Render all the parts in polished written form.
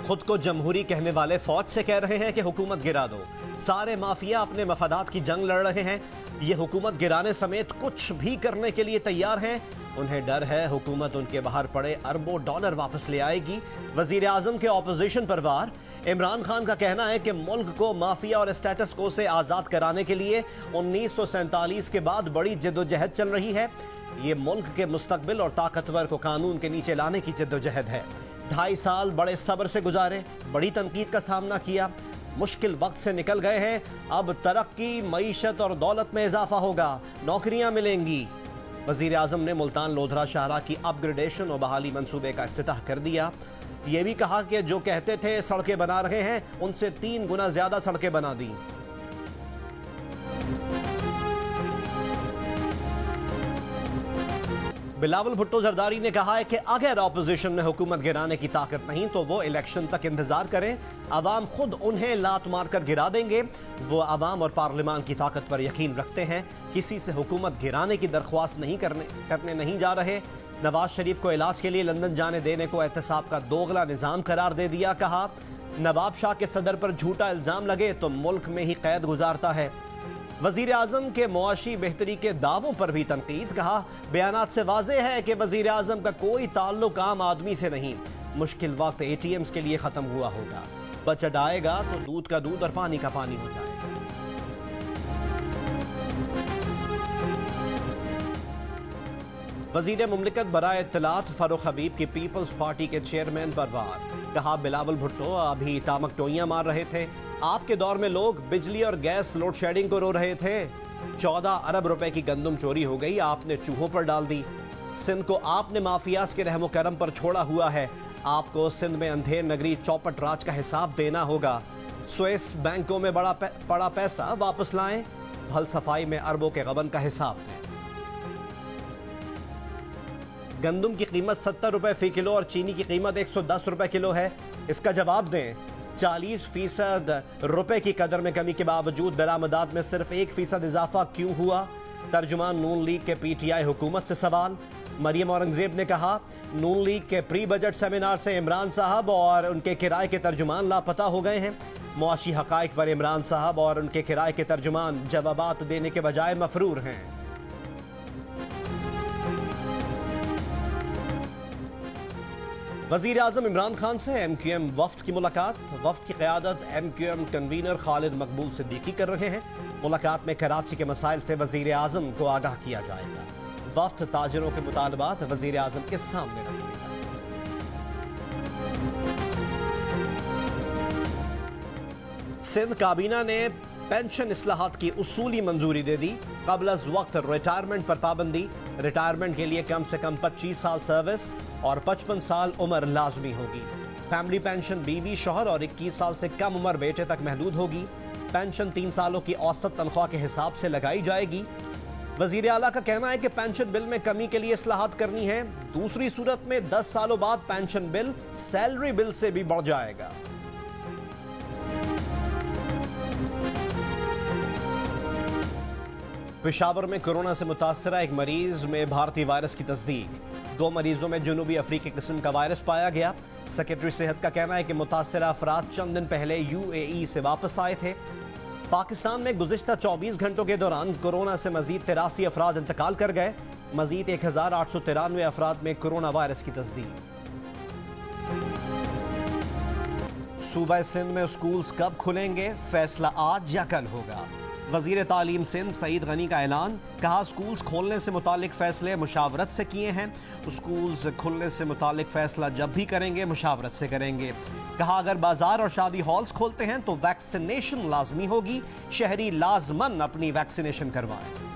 خود کو جمہوری کہنے والے فوج سے کہہ رہے ہیں کہ حکومت گرا دو۔ سارے مافیا اپنے مفادات کی جنگ لڑ رہے ہیں، یہ حکومت گرانے سمیت کچھ بھی کرنے کے لیے تیار ہیں۔ انہیں ڈر ہے حکومت ان کے باہر پڑے اربوں ڈالر واپس لے آئے گی۔ وزیر اعظم کے اپوزیشن پر وار۔ عمران خان کا کہنا ہے کہ ملک کو مافیا اور اسٹیٹس کو سے آزاد کرانے کے لیے 1947 کے بعد بڑی جدوجہد چل رہی ہے۔ یہ ملک کے مستقبل اور طاقتور کو قانون کے نیچے لانے کی جدوجہد ہے۔ 2.5 سال بڑے صبر سے گزارے، بڑی تنقید کا سامنا کیا، مشکل وقت سے نکل گئے ہیں۔ اب ترقی، معیشت اور دولت میں اضافہ ہوگا، نوکریاں ملیں گی۔ وزیر اعظم نے ملتان لودھرا شاہراہ کی اپ گریڈیشن اور بحالی منصوبے کا افتتاح کر دیا۔ یہ بھی کہا کہ جو کہتے تھے سڑکیں بنا رہے ہیں، ان سے 3 گنا زیادہ سڑکیں بنا دیں۔ بلاول بھٹو زرداری نے کہا ہے کہ اگر اپوزیشن میں حکومت گرانے کی طاقت نہیں تو وہ الیکشن تک انتظار کریں، عوام خود انہیں لات مار کر گرا دیں گے۔ وہ عوام اور پارلیمان کی طاقت پر یقین رکھتے ہیں، کسی سے حکومت گرانے کی درخواست کرنے نہیں جا رہے۔ نواز شریف کو علاج کے لیے لندن جانے دینے کو احتساب کا دوغلا نظام قرار دے دیا۔ کہا نواب شاہ کے صدر پر جھوٹا الزام لگے تو ملک میں ہی قید گزارتا ہے۔ وزیر اعظم کے معاشی بہتری کے دعووں پر بھی تنقید۔ کہا بیانات سے واضح ہے کہ وزیر اعظم کا کوئی تعلق عام آدمی سے نہیں۔ مشکل وقت ATMs کے لیے ختم ہوا ہوگا، بجٹ آئے گا تو دودھ کا دودھ اور پانی کا پانی ہو جائے گا۔ وزیر مملکت برائے اطلاعات فاروق حبیب کی پیپلز پارٹی کے چیئرمین پر وار۔ کہا بلاول بھٹو ابھی ٹامک ٹوئیاں مار رہے تھے، آپ کے دور میں لوگ بجلی اور گیس لوڈ شیڈنگ کو رو رہے تھے۔ 14 ارب روپے کی گندم چوری ہو گئی، آپ نے چوہوں پر ڈال دی۔ سندھ کو آپ نے مافیاز کے رحم و کرم پر چھوڑا ہوا ہے، آپ کو سندھ میں اندھیر نگری چوپٹ راج کا حساب دینا ہوگا۔ سوئس بینکوں میں پڑا پیسہ واپس لائیں، پھل صفائی میں اربوں کے غبن کا حساب دیں۔ گندم کی قیمت 70 روپے فی کلو اور چینی کی قیمت 110 روپے کلو ہے، اس کا جواب دیں۔ 40% روپے کی قدر میں کمی کے باوجود درآمدات میں صرف 1% اضافہ کیوں ہوا؟ ترجمان نون لیگ کے PTI حکومت سے سوال۔ مریم اورنگزیب نے کہا نون لیگ کے پری بجٹ سیمینار سے عمران صاحب اور ان کے کرائے کے ترجمان لاپتہ ہو گئے ہیں۔ معاشی حقائق پر عمران صاحب اور ان کے کرائے کے ترجمان جوابات دینے کے بجائے مفرور ہیں۔ وزیر اعظم عمران خان سے MQM وفد کی ملاقات۔ وفد کی قیادت MQM کنوینر خالد مقبول صدیقی کر رہے ہیں۔ ملاقات میں کراچی کے مسائل سے وزیر اعظم کو آگاہ کیا جائے گا۔ وفد تاجروں کے مطالبات وزیر اعظم کے سامنے رکھے گا۔ سندھ کابینہ نے پینشن اصلاحات کی اصولی منظوری دے دی۔ قبل از وقت ریٹائرمنٹ پر پابندی۔ ریٹائرمنٹ کے لیے کم سے کم 25 سال سروس اور 55 سال عمر لازمی ہوگی۔ فیملی پینشن بیوی، شوہر اور 21 سال سے کم عمر بیٹے تک محدود ہوگی۔ پینشن 3 سالوں کی اوسط تنخواہ کے حساب سے لگائی جائے گی۔ وزیر اعلیٰ کا کہنا ہے کہ پینشن بل میں کمی کے لیے اصلاحات کرنی ہے، دوسری صورت میں 10 سالوں بعد پینشن بل سیلری بل سے بھی بڑھ جائے گا۔ پشاور میں کورونا سے متاثرہ ایک مریض میں بھارتی وائرس کی تصدیق۔ 2 مریضوں میں جنوبی افریقی قسم کا وائرس پایا گیا۔ سیکرٹری صحت کا کہنا ہے کہ متاثرہ افراد چند دن پہلے UAE سے واپس آئے تھے۔ پاکستان میں گزشتہ 24 گھنٹوں کے دوران کورونا سے مزید 83 افراد انتقال کر گئے۔ مزید 1893 افراد میں کورونا وائرس کی تصدیق۔ صوبہ سندھ میں اسکولز کب کھلیں گے؟ فیصلہ آج یا کل ہوگا۔ وزیر تعلیم سندھ سعید غنی کا اعلان۔ کہا اسکولز کھولنے سے متعلق فیصلے مشاورت سے کیے ہیں، اسکولز کھلنے سے متعلق فیصلہ جب بھی کریں گے مشاورت سے کریں گے۔ کہا اگر بازار اور شادی ہالز کھولتے ہیں تو ویکسینیشن لازمی ہوگی، شہری لازماً اپنی ویکسینیشن کروائیں۔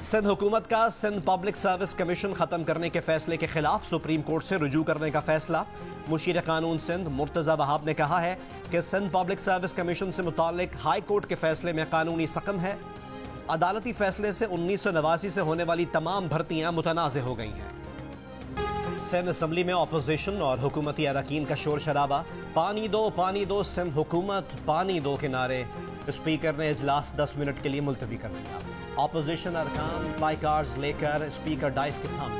سندھ حکومت کا سندھ پبلک سروس کمیشن ختم کرنے کے فیصلے کے خلاف سپریم کورٹ سے رجوع کرنے کا فیصلہ۔ مشیر قانون سندھ مرتضی وہاب نے کہا ہے کہ سندھ پبلک سروس کمیشن سے متعلق ہائی کورٹ کے فیصلے میں قانونی سقم ہے۔ عدالتی فیصلے سے 1989 سے ہونے والی تمام بھرتیاں متنازع ہو گئی ہیں۔ سندھ اسمبلی میں اپوزیشن اور حکومتی اراکین کا شور شرابہ۔ پانی دو سندھ حکومت پانی دو کے نعرے۔ اسپیکر نے اجلاس 10 منٹ کے لیے ملتوی کر دیا۔ اپوزیشن ارکان پلائی کارڈز لے کر اسپیکر ڈائس کے سامنے۔